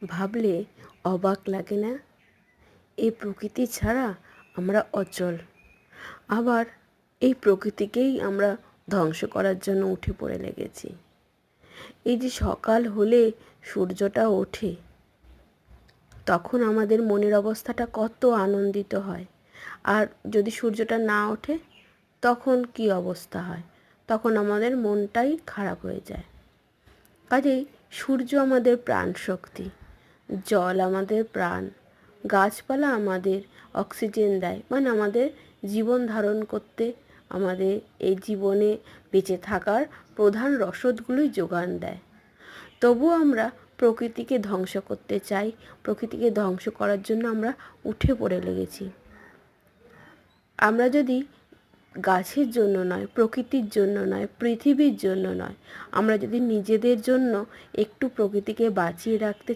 ভাবলে অবাক লাগে না? এই প্রকৃতি ছাড়া আমরা অচল। আবার এই প্রকৃতিকেই আমরা ধ্বংস করার জন্য উঠে পড়ে লেগেছি। এই যে সকাল হলে সূর্যটা ওঠে, তখন আমাদের মনের অবস্থাটা কত আনন্দিত হয়। আর যদি সূর্যটা না ওঠে তখন কি অবস্থা হয়? তখন আমাদের মনটাই খারাপ হয়ে যায়। কাজেই সূর্য আমাদের প্রাণ শক্তি, জল আমাদের প্রাণ, গাছপালা আমাদের অক্সিজেন দেয়, মানে আমাদের জীবন ধারণ করতে, আমাদের এই জীবনে বেঁচে থাকার প্রধান রসদগুলোই যোগান দেয়। তবুও আমরা প্রকৃতিকে ধ্বংস করতে চাই, প্রকৃতিকে ধ্বংস করার জন্য আমরা উঠে পড়ে লেগেছি। আমরা যদি গাছের জন্য নয়, প্রকৃতির জন্য নয়, পৃথিবীর জন্য নয়, আমরা যদি নিজেদের জন্য একটু প্রকৃতিকে বাঁচিয়ে রাখতে